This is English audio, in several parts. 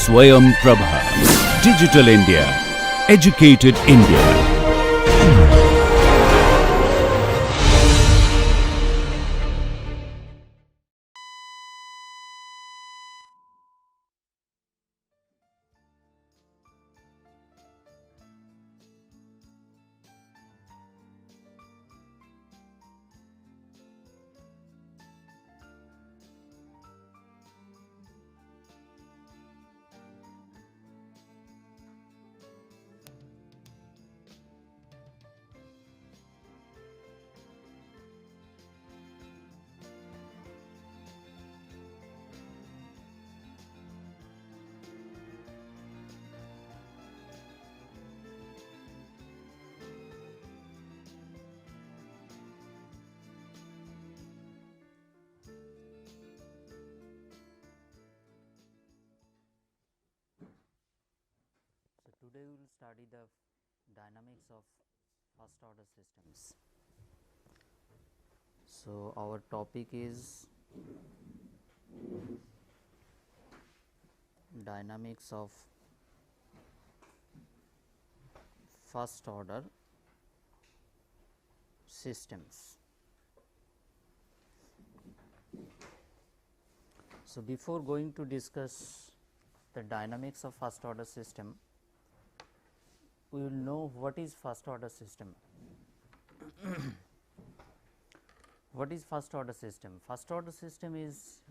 Swayam Prabha. Digital India. Educated India. Today we will study the dynamics of first order systems. So our topic is dynamics of first order systems. So before going to discuss the dynamics of first order system, we will know what is first order system. What is first order system? First order system is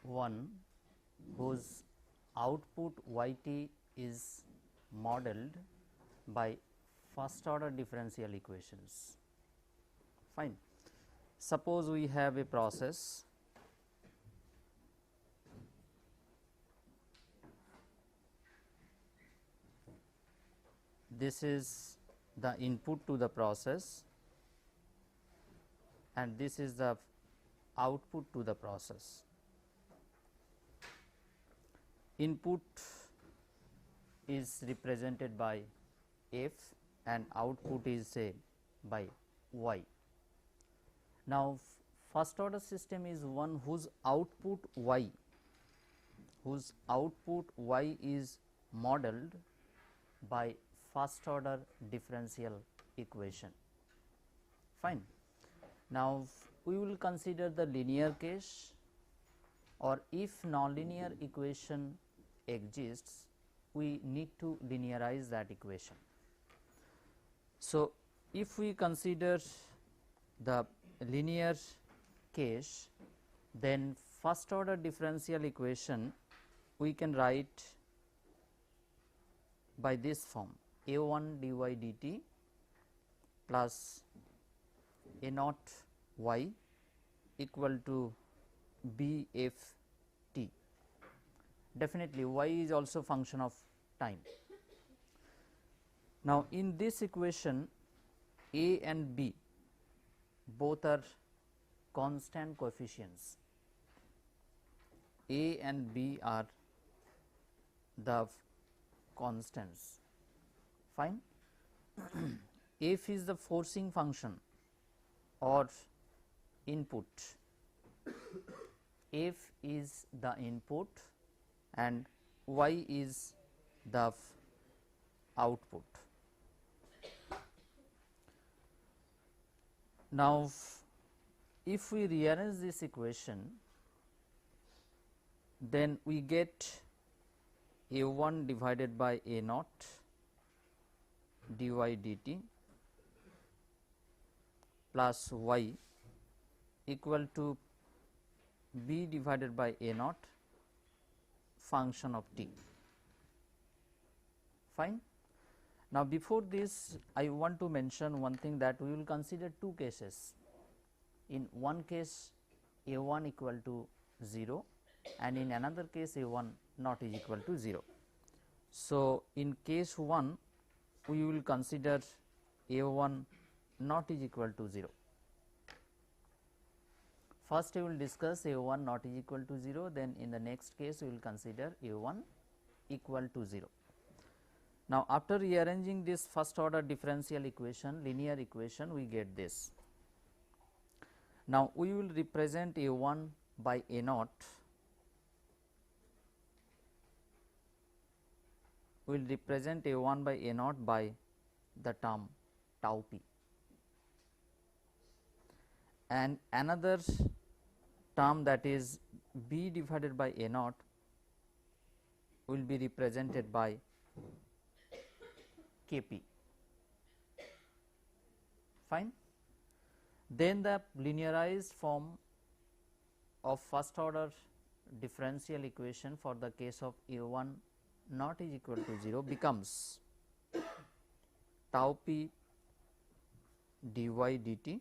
one whose output yt is modeled by first order differential equations. Fine. Suppose we have a process this is the input to the process and this is the output to the process. Input is represented by f and output is say by y. Now, first order system is one whose output y is modeled by first order differential equation. Fine. Now, we will consider the linear case, or if nonlinear equation exists, we need to linearize that equation. So, if we consider the linear case, then first order differential equation we can write by this form: a1 dy dt plus a naught y equal to b f t. Definitely y is also function of time. Now, in this equation a and b both are constant coefficients. A and b are the constants. Fine. F is the forcing function or input. F is the input and y is the output. Now, if we rearrange this equation, then we get a1 divided by a naught dy dt plus y equal to b divided by a naught function of t. Fine. Now, before this I want to mention one thing, that we will consider two cases. In one case a1 equal to 0 and in another case a1 not is equal to 0. So, in case 1 we will consider a1 not is equal to 0. First we will discuss a1 not is equal to 0, then in the next case we will consider a1 equal to 0. Now, after rearranging this first order differential equation, linear equation, we get this. Now, we will represent a1 by a naught we will represent A1 by A naught by the term tau p, and another term, that is B divided by A naught, will be represented by K p. Fine. Then the linearized form of first order differential equation for the case of A1 not is equal to 0 becomes tau p dy dt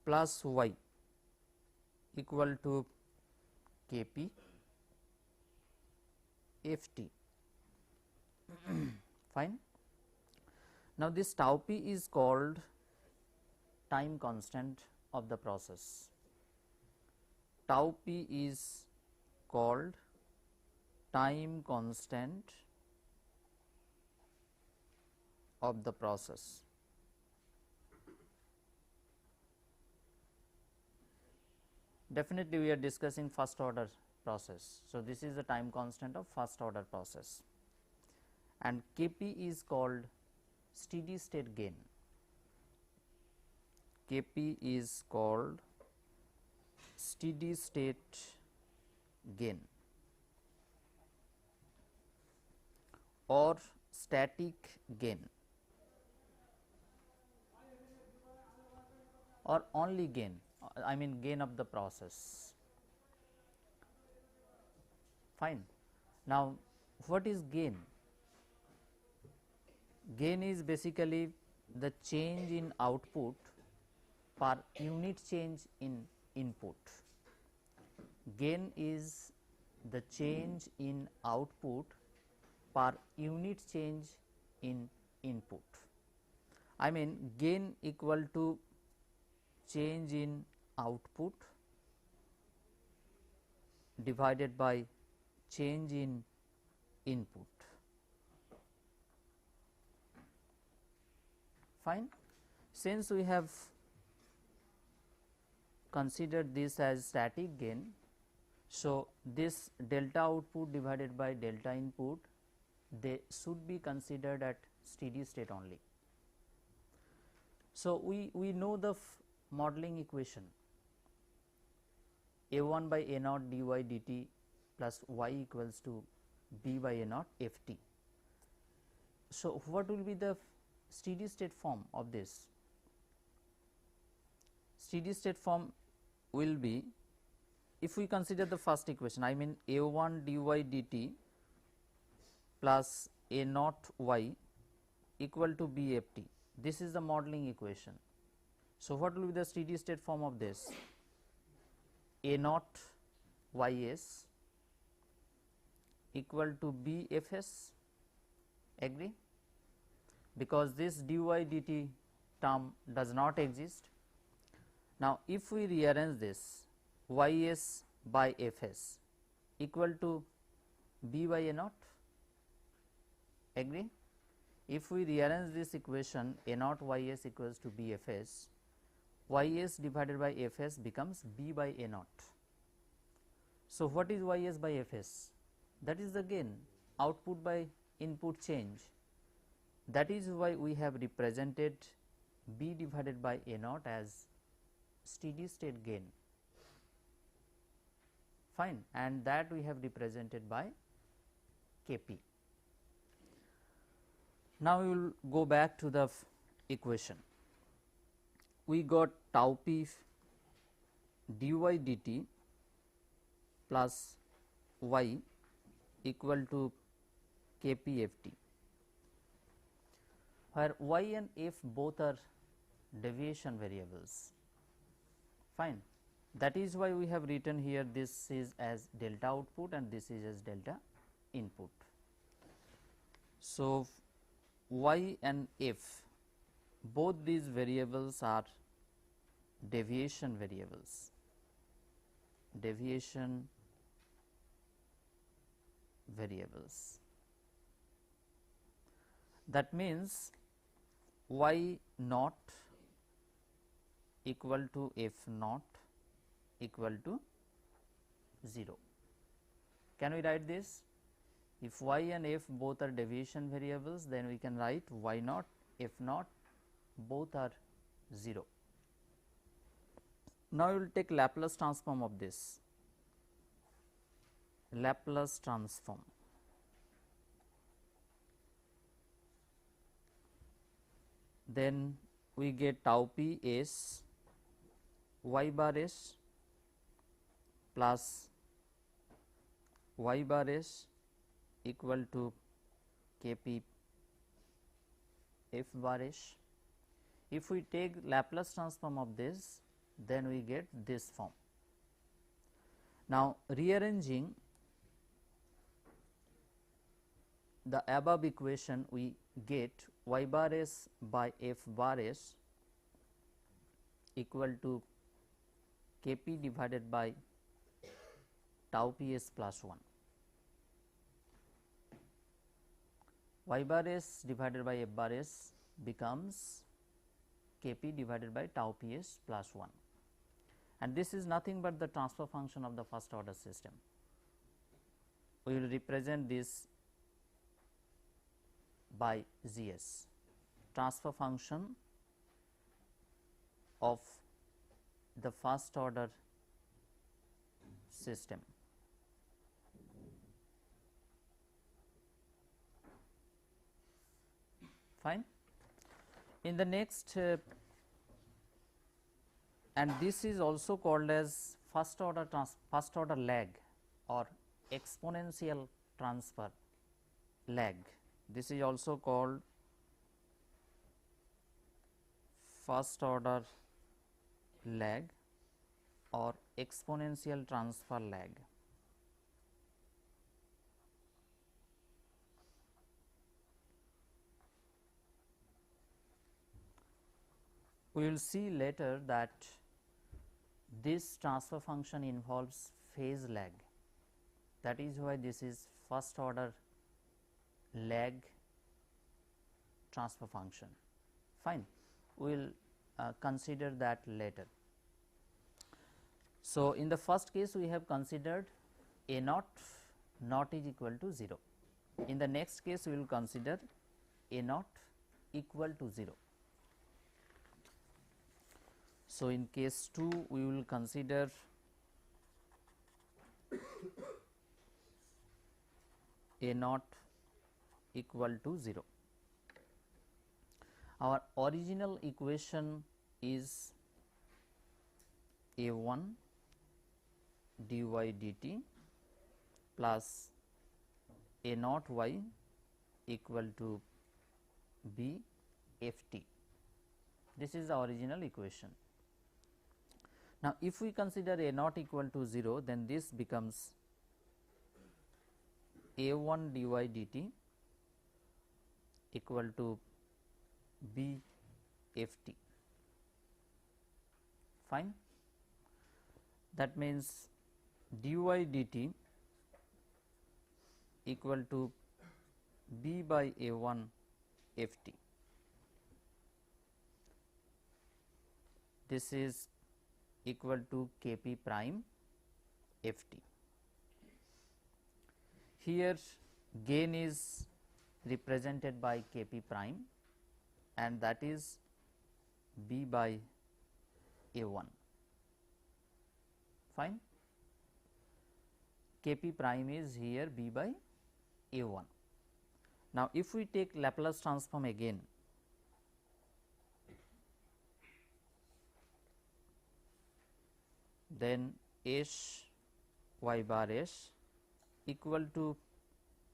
plus y equal to K p f t. Fine. Now, this tau p is called time constant of the process. Tau p is called time constant of the process. Definitely we are discussing first order process. So, this is the time constant of first order process, and K p is called steady state gain. K p is called steady state gain or static gain or only gain, I mean gain of the process. Fine. Now, what is gain? Gain is basically the change in output per unit change in input. Gain is the change in output per unit change in input. I mean gain equal to change in output divided by change in input. Fine. Since we have considered this as static gain, so this delta output divided by delta input, they should be considered at steady state only. So, we know the modeling equation A1 by A naught dy dt plus y equals to B by A naught f t. So, what will be the steady state form of this? Steady state form will be, if we consider the first equation, I mean A1 dy dt plus A naught y equal to B f t. This is the modeling equation. So, what will be the steady state form of this? A naught y s equal to B f s, agree? Because this dy dt term does not exist. Now, if we rearrange this y s by f s equal to B by A naught, agree? If we rearrange this equation A naught y s equals to B f s, y s divided by f s becomes B by A naught. So, what is y s by f s? That is again output by input change. That is why we have represented B divided by A naught as steady state gain. Fine, and that we have represented by K p. Now, we will go back to the equation. We got tau p dy dt plus y equal to K p f t, where y and f both are deviation variables. Fine. That is why we have written here this is as delta output and this is as delta input. So, y and f both these variables are deviation variables, deviation variables. That means y naught equal to f naught equal to 0. Can we write this? If y and f both are deviation variables, then we can write y naught, f naught both are 0. Now, we will take Laplace transform of this. Laplace transform. Then we get tau p s y bar s plus y bar s equal to k p f bar s. If we take Laplace transform of this, then we get this form. Now, rearranging the above equation, we get y bar s by f bar s equal to k p divided by tau p s plus 1. Y bar s divided by f bar s becomes k p divided by tau p s plus 1, and this is nothing but the transfer function of the first order system. We will represent this by G s, transfer function of the first order system. Fine. In the next and this is also called as first order lag or exponential transfer lag. This is also called first order lag or exponential transfer lag. We will see later that this transfer function involves phase lag. That is why this is first order lag transfer function. Fine, we will consider that later. So, in the first case we have considered a naught is equal to 0. In the next case we will consider a naught equal to 0. So, in case 2 we will consider a naught equal to 0. Our original equation is a1 dy dt plus a naught y equal to b f t. This is the original equation. Now, if we consider a naught equal to 0, then this becomes a1 dy dt equal to b f t. Fine. That means dy dt equal to b by a1 f t. This is equal to k p prime f t. Here gain is represented by k p prime and that is b by a1. Fine. K p prime is here b by a1. Now, if we take Laplace transform again, then s y bar s equal to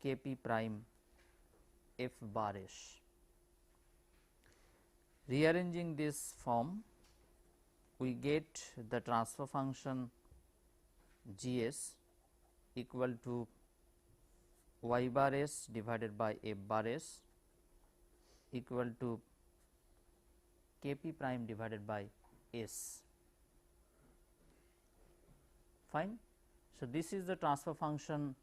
k p prime f bar s. Rearranging this form, we get the transfer function G s equal to y bar s divided by f bar s equal to k p prime divided by s. Fine. So, this is the transfer function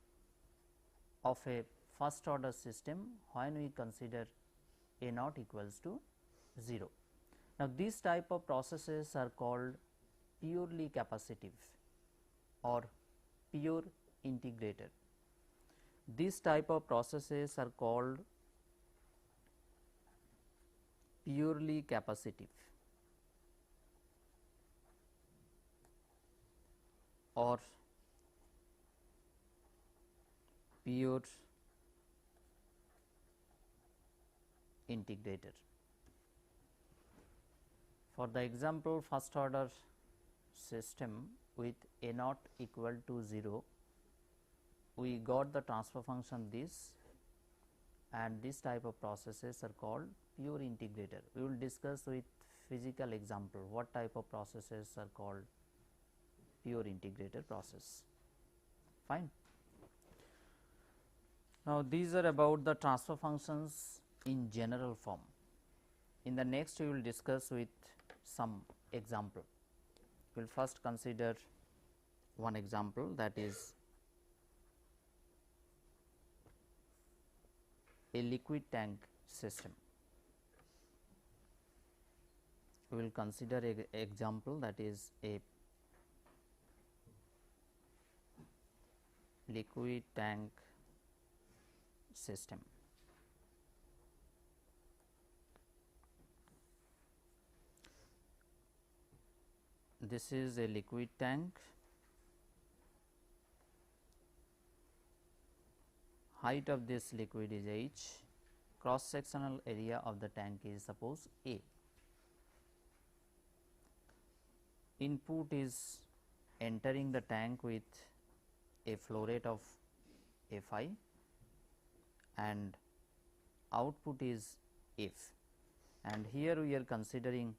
of a first order system when we consider a naught equals to 0. Now, these type of processes are called purely capacitive or pure integrator. These type of processes are called purely capacitive or pure integrator. For the example, first order system with A naught equal to 0, we got the transfer function this, and this type of processes are called pure integrator. We will discuss with physical example what type of processes are called pure integrator process. Fine. Now, these are about the transfer functions in general form. In the next, we will discuss with some example. We will first consider one example, that is a liquid tank system. We will consider an example, that is a liquid tank system. This is a liquid tank. Height of this liquid is h. Cross sectional area of the tank is suppose A. Input is entering the tank with a flow rate of Fi and output is F, and here we are considering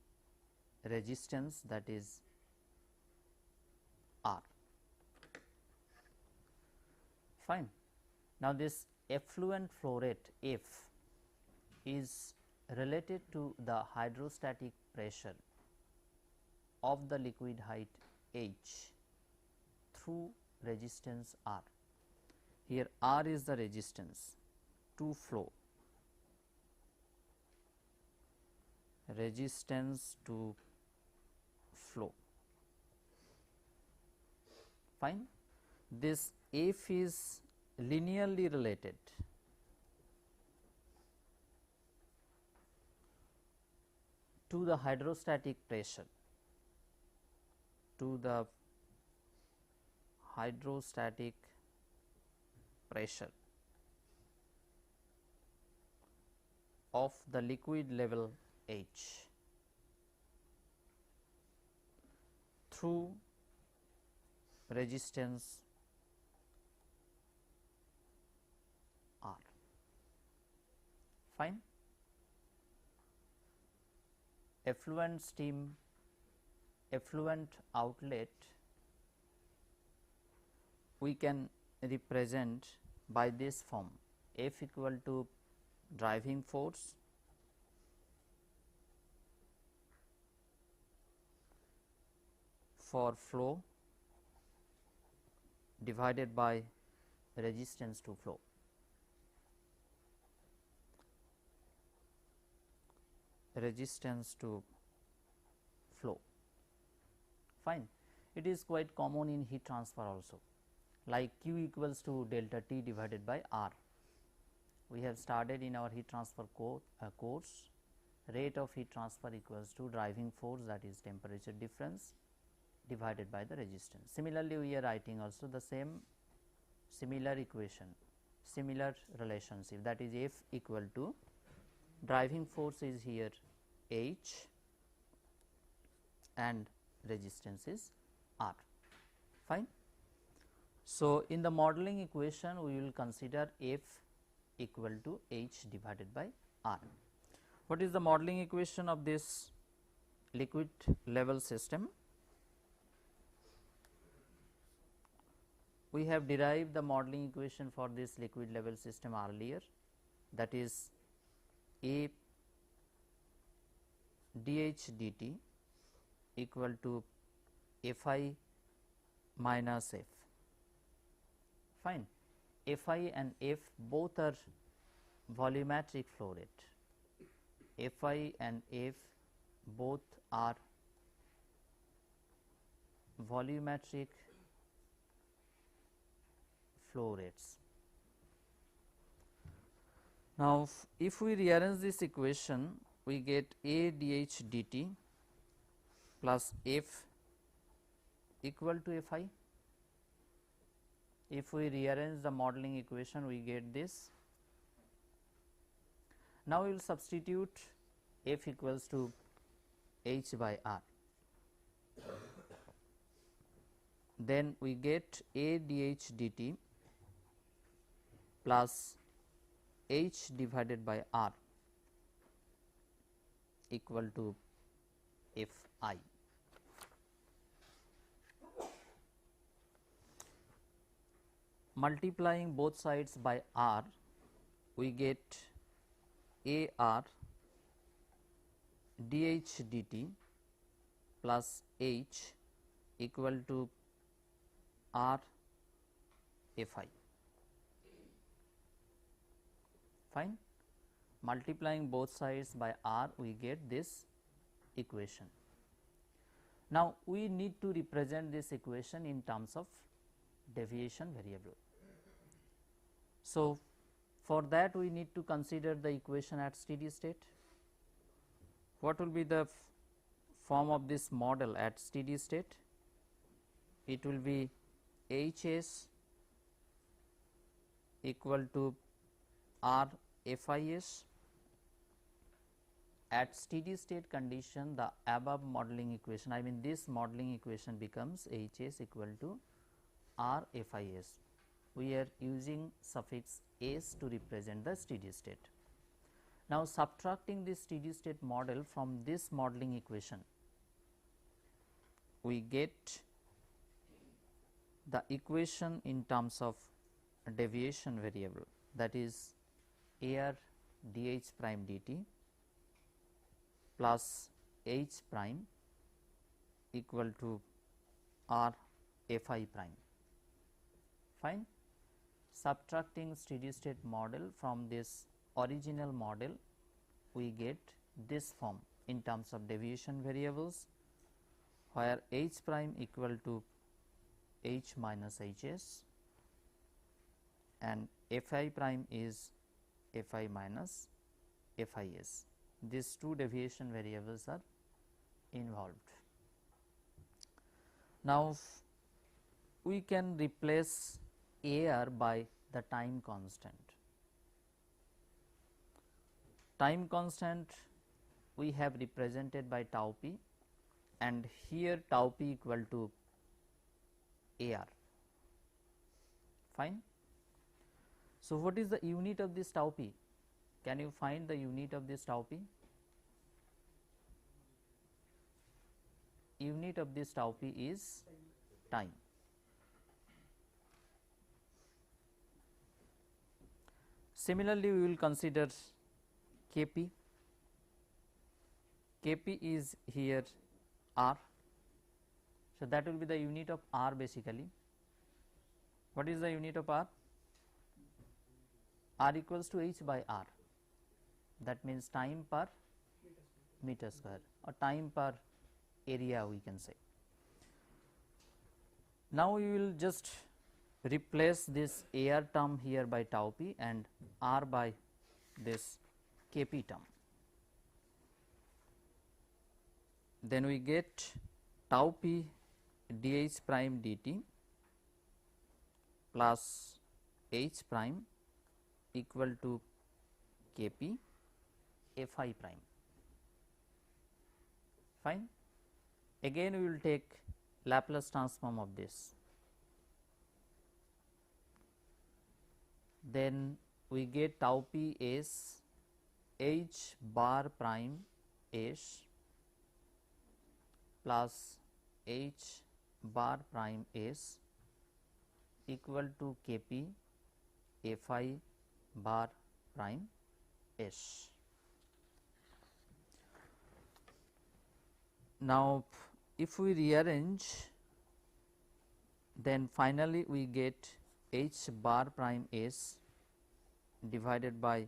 resistance, that is R. Fine. Now, this effluent flow rate F is related to the hydrostatic pressure of the liquid height h through resistance R. Here R is the resistance to flow, resistance to flow. Fine. This F is linearly related to the hydrostatic pressure, to the hydrostatic pressure of the liquid level H through resistance R. Fine. Effluent stream, effluent outlet, we can represent by this form: F equal to driving force for flow divided by resistance to flow. Resistance to flow. Fine. It is quite common in heat transfer also, like Q equals to delta T divided by R. We have studied in our heat transfer course, rate of heat transfer equals to driving force, that is temperature difference, divided by the resistance. Similarly, we are writing also the same similar equation, similar relationship, that is F equal to driving force is here H and resistance is R. Fine. So, in the modeling equation we will consider F equal to H divided by R. What is the modeling equation of this liquid level system? We have derived the modeling equation for this liquid level system earlier, that is A dH dt equal to Fi minus F. Fine. Fi and F both are volumetric flow rate. Fi and F both are volumetric flow rates. Now, if we rearrange this equation, we get A dH dt plus F equal to Fi. If we rearrange the modeling equation, we get this. Now, we will substitute F equals to H by R. Then we get A dH dt plus H divided by R equal to Fi. Multiplying both sides by R, we get AR dH dt plus H equal to R Fi. Fine. Multiplying both sides by R, we get this equation. Now, we need to represent this equation in terms of deviation variable. So, for that we need to consider the equation at steady state. What will be the form of this model at steady state? It will be Hs equal to R Fis. At steady state condition, the above modeling equation, I mean this modeling equation becomes Hs equal to R Fis. We are using suffix s to represent the steady state. Now, subtracting this steady state model from this modeling equation, we get the equation in terms of deviation variable, that is AR dH prime dt plus H prime equal to R Fi prime. Fine. Subtracting steady state model from this original model, we get this form in terms of deviation variables, where H prime equal to H minus Hs and Fi prime is Fi minus Fis. These two deviation variables are involved. Now, we can replace AR by the time constant. Time constant we have represented by tau p, and here tau p equal to AR. Fine. So, what is the unit of this tau p? Can you find the unit of this tau p? Unit of this tau p is time. Similarly, we will consider Kp. Kp is here R. So, that will be the unit of R basically. What is the unit of R? R equals to H by R. That means time per meter square or time per area, we can say. Now, we will just replace this AR term here by tau p and R by this Kp term. Then we get tau p dH prime dt plus H prime equal to Kp Fi prime. Fine. Again we will take Laplace transform of this. Then we get tau p is H bar prime s plus H bar prime s equal to Kp Fi bar prime s. Now, if we rearrange, then finally we get H bar prime s divided by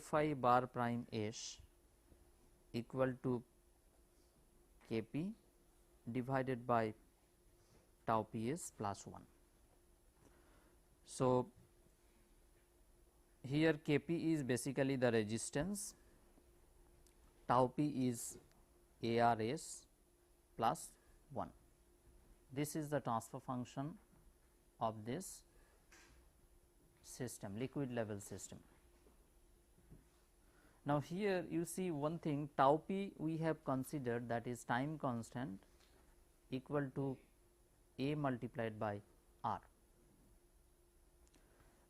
Fi bar prime s equal to Kp divided by tau p s plus 1. So, here Kp is basically the resistance, tau p is ARS plus 1. This is the transfer function of this system, liquid level system. Now, here you see one thing, tau p we have considered, that is time constant equal to A multiplied by R.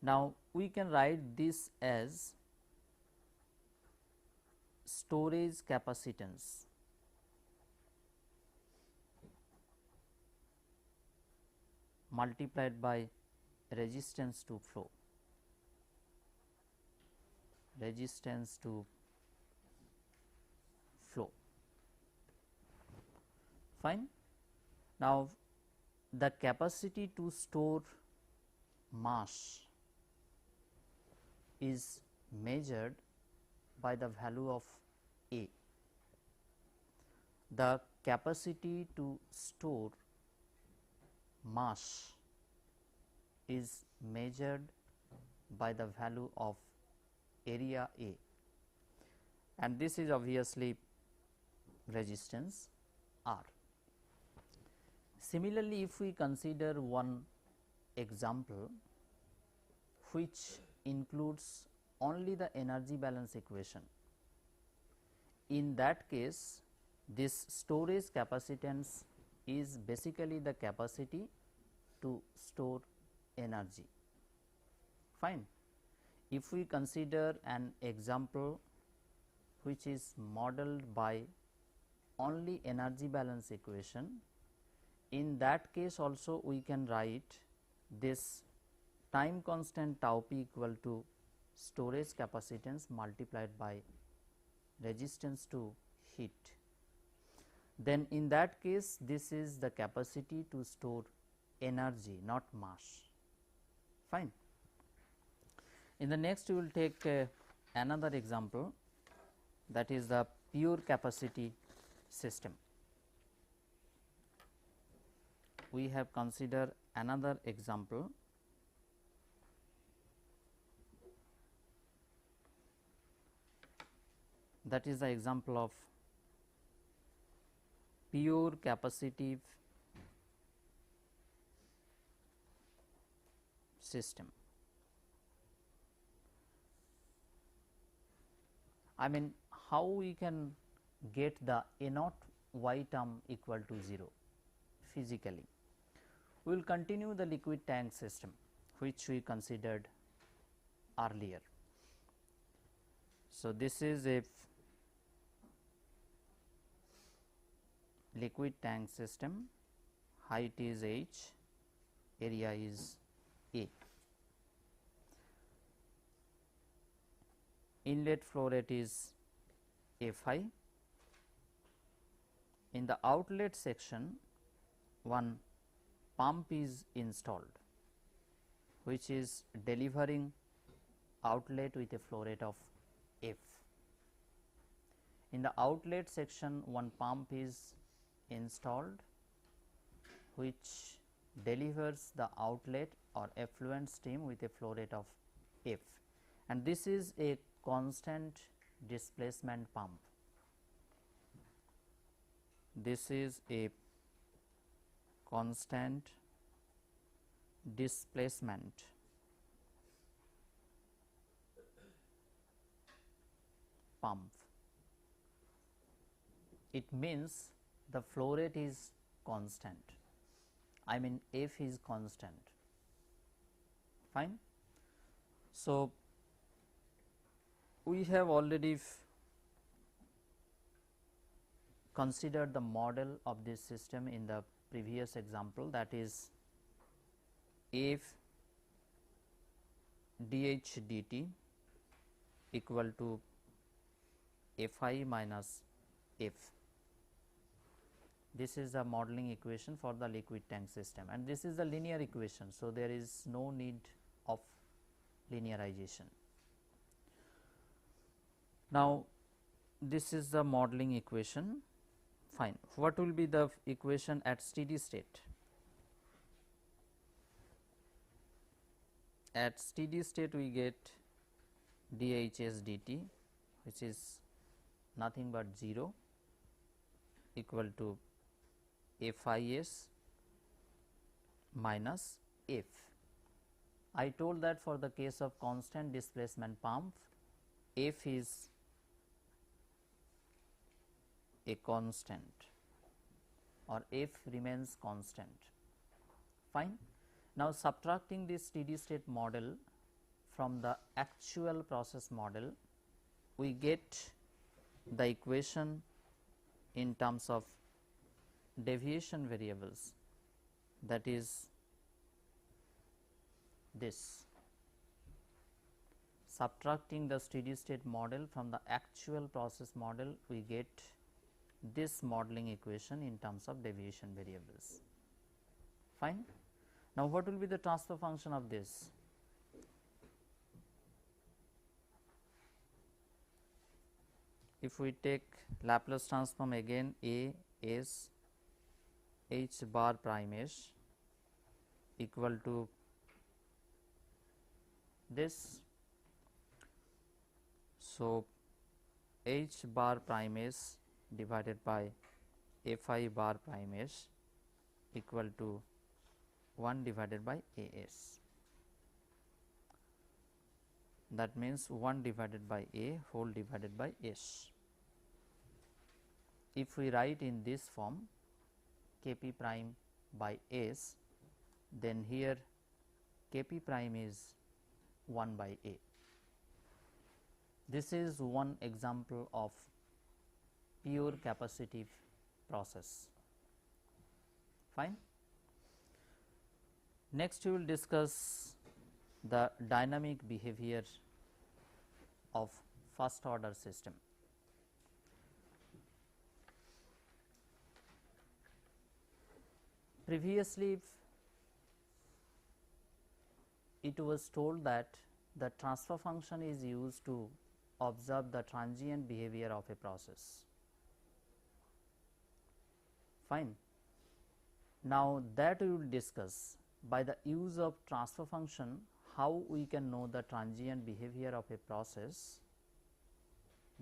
Now, we can write this as storage capacitance multiplied by resistance to flow, resistance to flow. Fine. Now, the capacity to store mass is measured by the value of A. The capacity to store mass is measured by the value of area A, and this is obviously resistance R. Similarly, if we consider one example which includes only the energy balance equation, in that case this storage capacitance is basically the capacity to store energy. Fine. If we consider an example which is modeled by only energy balance equation, in that case also we can write this time constant tau p equal to storage capacitance multiplied by resistance to heat. Then in that case this is the capacity to store energy, not mass. Fine. In the next we will take another example, that is the pure capacity system. We have considered another example, that is the example of pure capacitive system. I mean, how we can get the A naught y term equal to 0 physically? We will continue the liquid tank system which we considered earlier. So, this is a liquid tank system, height is h, area is A. Inlet flow rate is Fi. In the outlet section, one pump is installed which is delivering outlet with a flow rate of F. In the outlet section, one pump is installed which delivers the outlet or effluent stream with a flow rate of F, and this is a constant displacement pump. This is a constant displacement pump. It means the flow rate is constant, I mean F is constant. Fine. So, we have already considered the model of this system in the previous example, that is F dH dt equal to Fi minus F. This is the modeling equation for the liquid tank system, and this is the linear equation. So, there is no need of linearization. Now, this is the modeling equation. Fine. What will be the equation at steady state? At steady state we get dHs dt, which is nothing but 0 equal to Fis minus F. I told that for the case of constant displacement pump, F is a constant or F remains constant. Fine. Now, subtracting this steady state model from the actual process model, we get the equation in terms of deviation variables, that is this. Subtracting the steady state model from the actual process model, we get this modeling equation in terms of deviation variables. Fine. Now, what will be the transfer function of this? If we take Laplace transform again, A S H bar prime S equal to this. So, H bar prime S divided by F I bar prime S equal to 1 divided by A S. That means 1 divided by A whole divided by S. If we write in this form Kp prime by S, then here Kp prime is 1 by A. This is one example of pure capacitive process. Fine. Next, we will discuss the dynamic behavior of first order system. Previously, it was told that the transfer function is used to observe the transient behavior of a process. Fine. Now, that we will discuss by the use of transfer function how we can know the transient behavior of a process,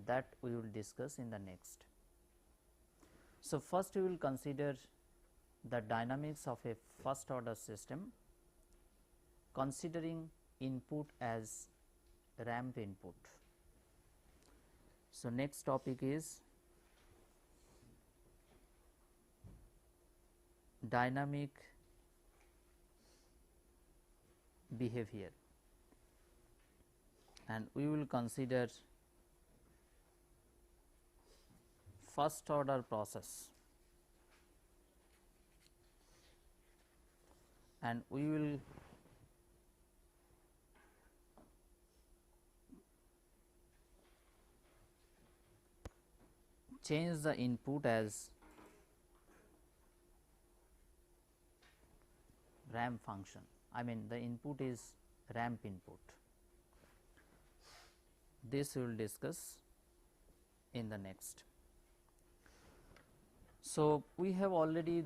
that we will discuss in the next. So, first we will consider the dynamics of a first order system, considering input as ramp input. So, next topic is dynamic behavior, and we will consider first order process, and we will change the input as ramp function. I mean, the input is ramp input. This we will discuss in the next. So, we have already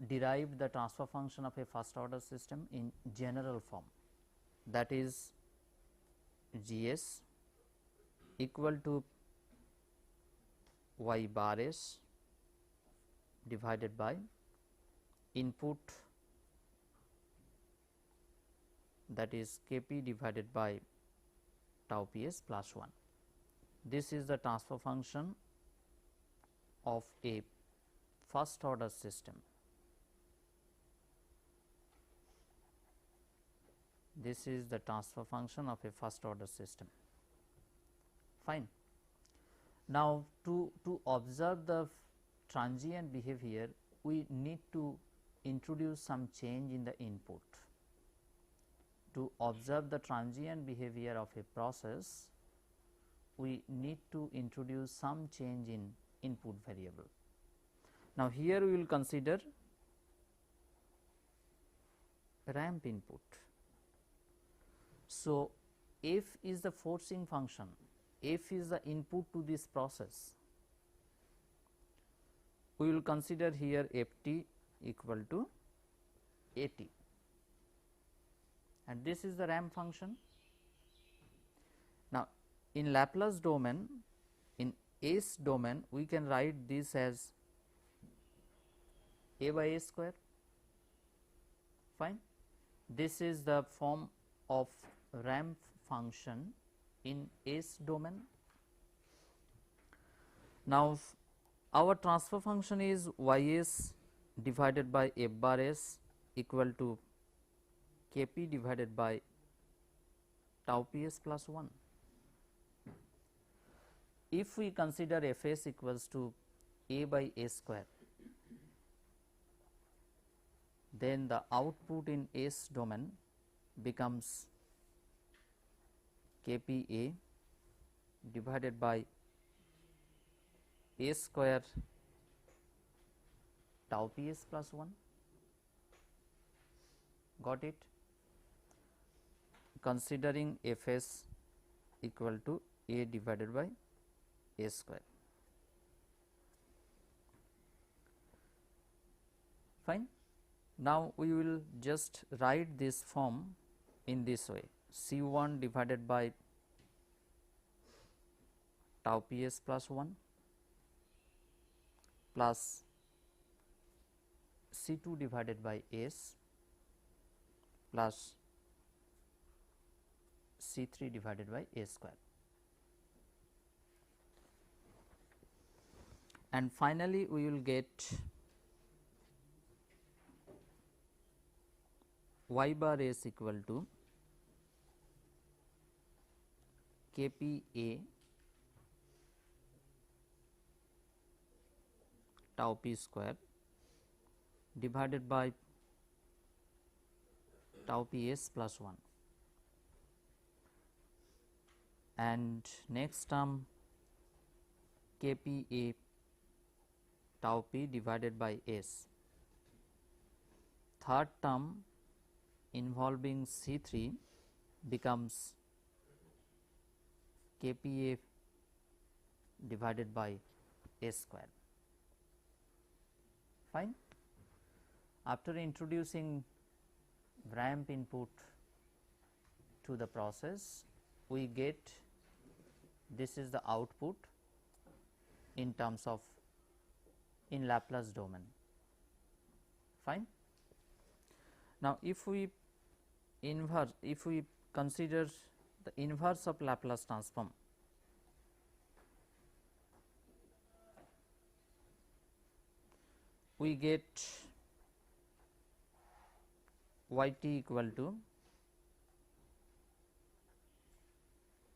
derived the transfer function of a first order system in general form, that is Gs equal to y bar s divided by input, that is Kp divided by tau Ps plus 1. This is the transfer function of a first order system. This is the transfer function of a first order system. Fine. Now, to observe the transient behavior, we need to introduce some change in the input. To observe the transient behavior of a process, we need to introduce some change in input variable. Now, here we will consider ramp input. So, f is the forcing function, f is the input to this process. We will consider here ft equal to at, and this is the ramp function. Now, in Laplace domain, in S domain, we can write this as a by a square. Fine. This is the form of ramp function in S domain. Now, our transfer function is ys divided by f bar s equal to kp divided by tau ps plus 1. If we consider f s equals to a by a square, then the output in S domain becomes kpa divided by a square tau ps plus 1. Got it? Considering f s equal to a divided by a square. Fine. Now, we will just write this form in this way: C1 divided by tau ps plus 1 plus C2 divided by S plus C3 divided by A square. And finally, we will get y bar s equal to kpa tau p square divided by tau ps plus 1, and next term kpa tau p divided by s. Third term involving C3 becomes kpa divided by a square. Fine. After introducing ramp input to the process, we get this is the output in terms of in Laplace domain. Fine. Now, if we consider the inverse of Laplace transform, we get y t equal to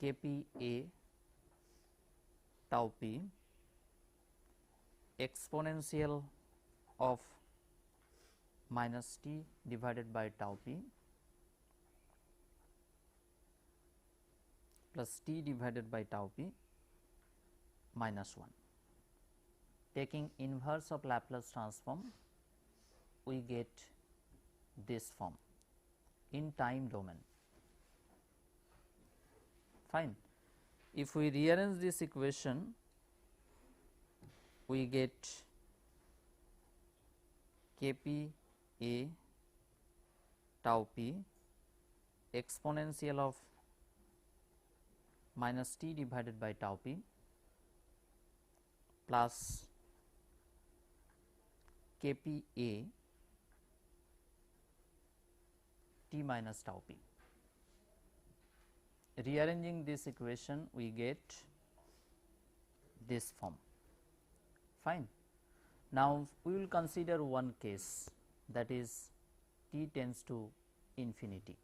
kpa tau p exponential of minus t divided by tau p plus t divided by tau p minus 1. Taking inverse of Laplace transform, we get this form in time domain. Fine. If we rearrange this equation, we get kp a tau p exponential of minus t divided by tau p plus kp a t minus tau p. Rearranging this equation, we get this form. Fine. Now, we will consider one case, that is t tends to infinity.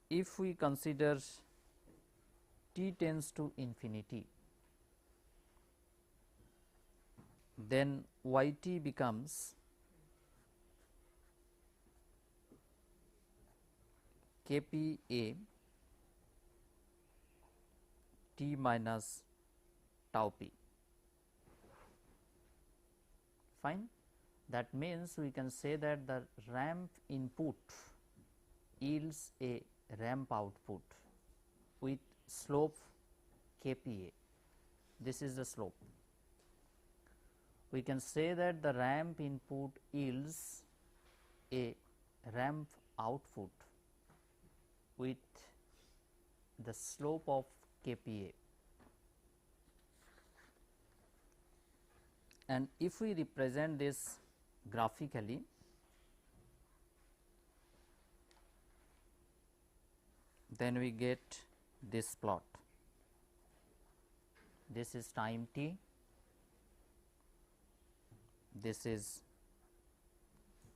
If we consider t tends to infinity, then y t becomes kp a t minus tau p. Fine. That means we can say that the ramp input yields a ramp output with slope kpa. This is the slope. We can say that the ramp input yields a ramp output with the slope of kPa, and if we represent this graphically, then we get this plot. This is time t, this is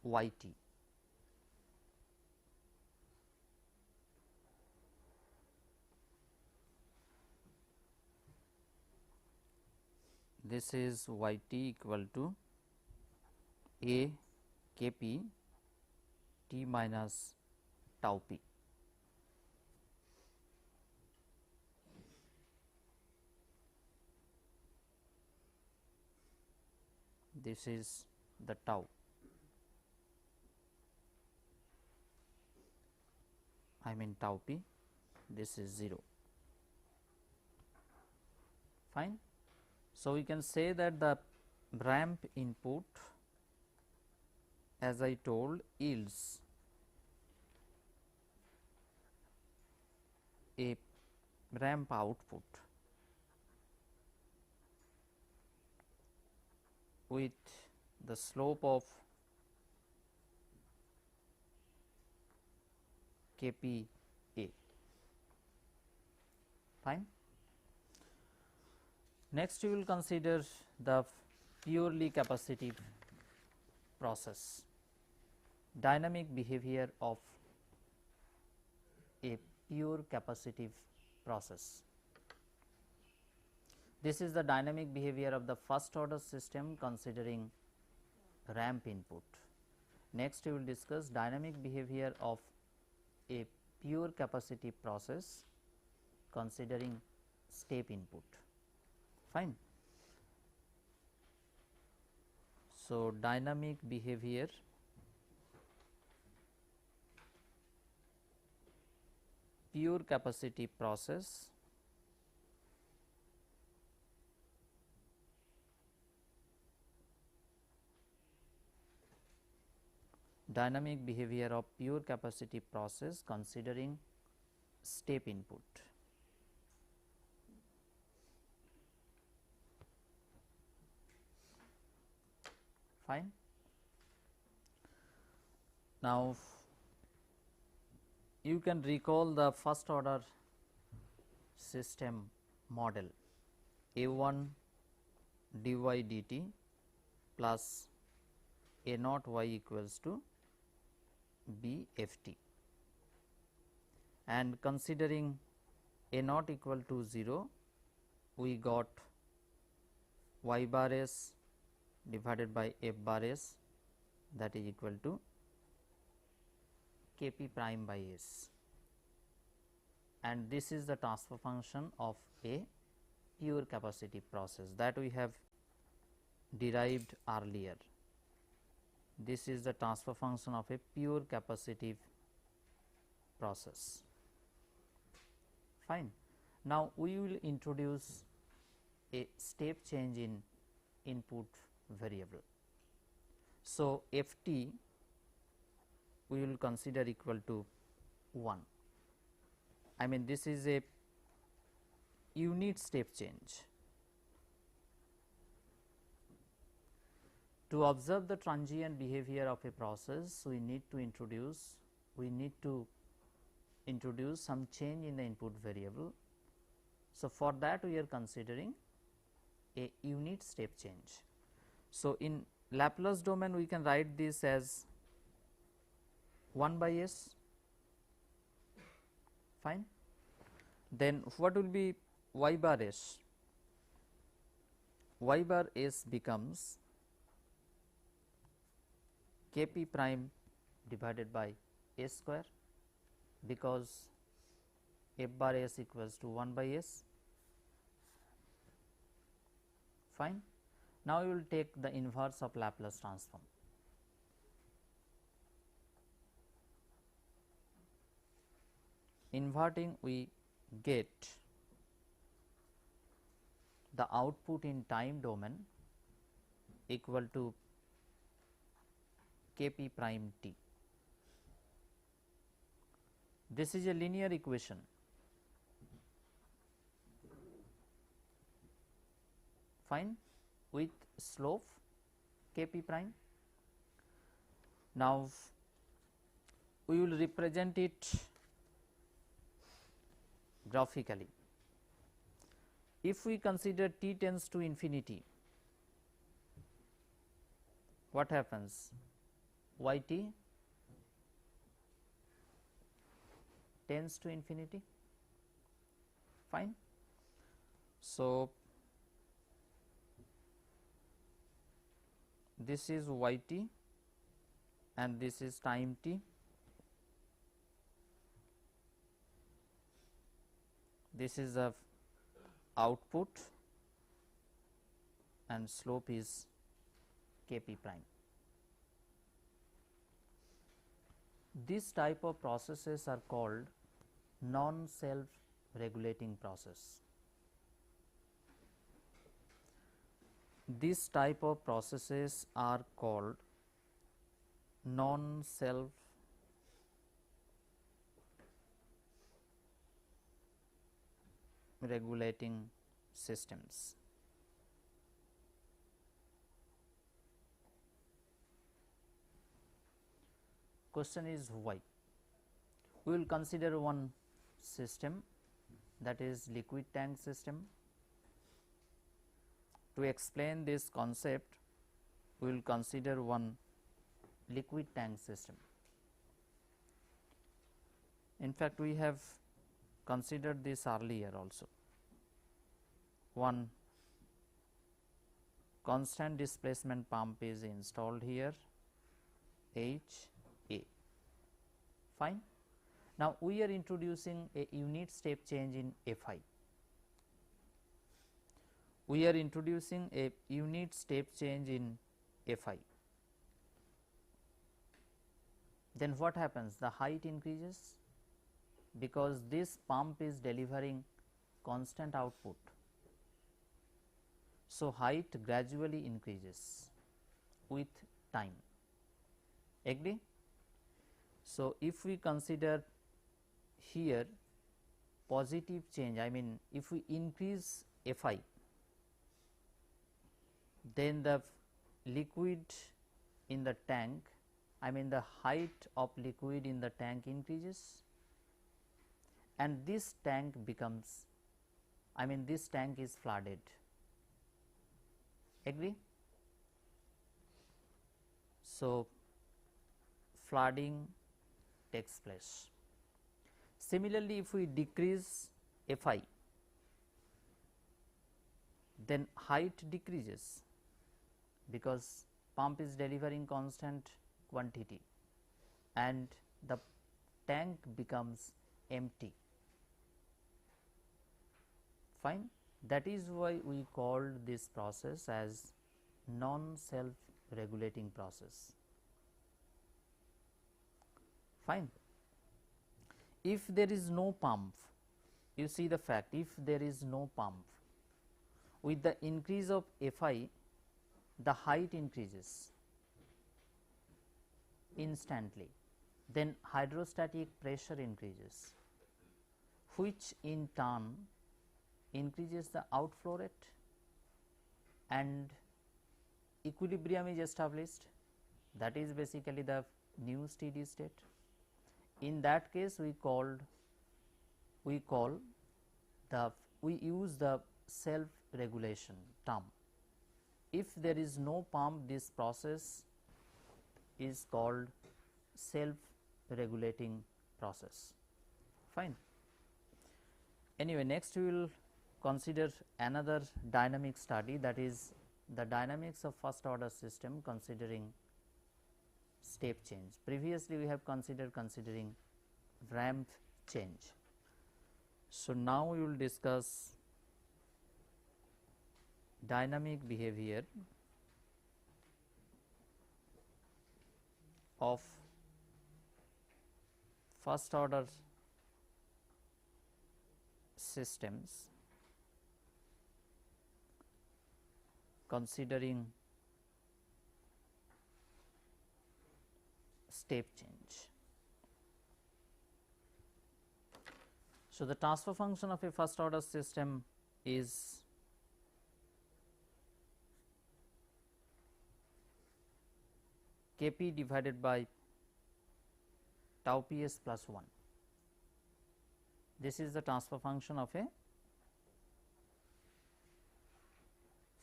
y t. This is y t equal to a k p t minus tau p. This is the tau. I mean tau p, this is 0. Fine. So, we can say that the ramp input, as I told, yields a ramp output with the slope of kPa. Fine. Next, we will consider the purely capacitive process, dynamic behavior of a pure capacitive process. This is the dynamic behavior of the first order system considering ramp input. Next, we will discuss dynamic behavior of a pure capacitive process considering step input. Fine. So, dynamic behavior pure capacitive process dynamic behavior of pure capacitive process considering step input. Fine. Now, you can recall the first order system model A1 dy dt plus A naught y equals to B f t, and considering A naught equal to 0, we got y bar s divided by f bar s, that is equal to k p prime by s, and this is the transfer function of a pure capacitive process that we have derived earlier. This is the transfer function of a pure capacitive process. Fine. Now, we will introduce a step change in input variable. So, f t we will consider equal to 1. I mean, this is a unit step change. To observe the transient behavior of a process, we need to introduce some change in the input variable. So, for that we are considering a unit step change. So, in Laplace domain we can write this as 1 by s. Fine. Then what will be y bar s? Y bar s becomes k p prime divided by s square, because f bar s equals to 1 by s. Fine. Now, we will take the inverse of Laplace transform. Inverting, we get the output in time domain equal to k p prime t. This is a linear equation fine, with slope Kp prime. Now, we will represent it graphically. If we consider t tends to infinity, what happens? Yt tends to infinity, fine. So, this is Yt and this is time t. This is the output and slope is Kp prime. This type of processes are called non-self regulating process. This type of processes are called non-self regulating systems. Question is why? We will consider one system, that is liquid tank system. To explain this concept, we will consider one liquid tank system. In fact, we have considered this earlier also. One constant displacement pump is installed here, HA, fine. Now, we are introducing a unit step change in Fi. We are introducing a unit step change in Fi. Then what happens? The height increases because this pump is delivering constant output. So, height gradually increases with time. Agree? So, if we consider here positive change, I mean if we increase Fi, then the liquid in the tank, I mean the height of liquid in the tank increases and this tank becomes, I mean this tank is flooded. Agree? So, flooding takes place. Similarly, if we decrease Fi, then height decreases because pump is delivering constant quantity and the tank becomes empty, fine. That is why we called this process as non-self regulating process, fine. If there is no pump, you see the fact, if there is no pump, with the increase of Fi, the height increases instantly, then hydrostatic pressure increases, which in turn increases the outflow rate and equilibrium is established, that is basically the new steady state. In that case, we use the self regulation term. If there is no pump, this process is called self regulating process, fine. Anyway, next we will consider another dynamic study, that is the dynamics of first order system considering step change. Previously we have considering ramp change. So, now we will discuss dynamic behavior of first order systems considering step change. So, the transfer function of a first order system is Kp divided by tau Ps plus 1. This is the transfer function of a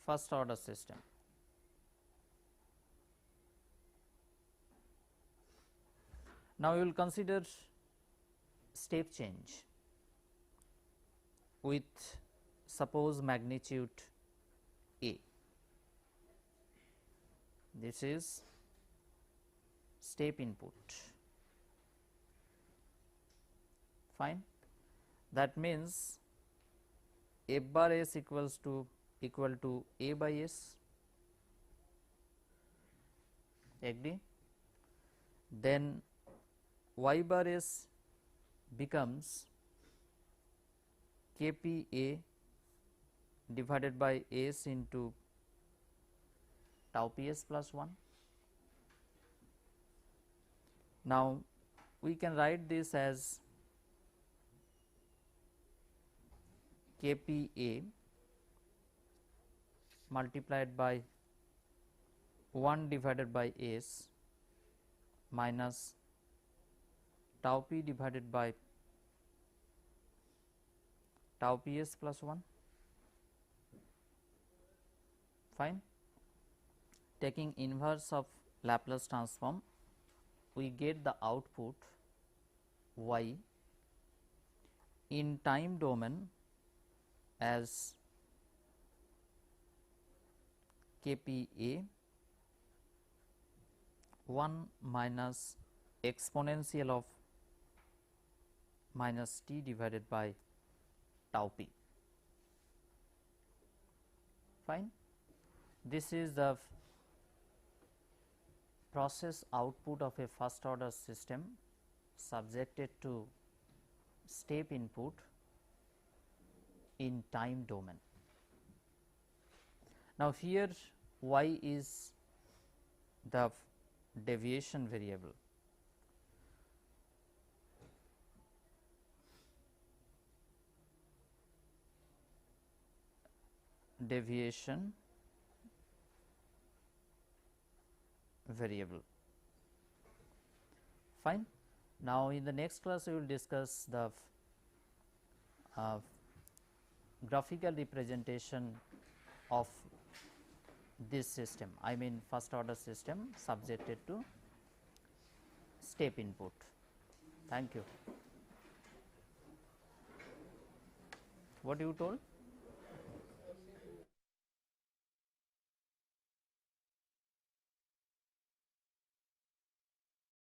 first order system. Now, we will consider step change with suppose magnitude A. This is step input, fine. That means f bar s equal to A by S, agree. Then y bar s becomes Kp A divided by S into tau Ps plus 1. Now, we can write this as Kp A multiplied by 1 divided by S minus tau P divided by tau Ps plus 1, fine. Taking inverse of Laplace transform, we get the output y in time domain as Kp A 1 minus exponential of minus t divided by tau P, fine. This is the process output of a first order system subjected to step input in time domain. Now, here y is the deviation variable. Deviation variable, fine. Now, in the next class we will discuss the graphical representation of this system, I mean first order system subjected to step input. Thank you. What you told?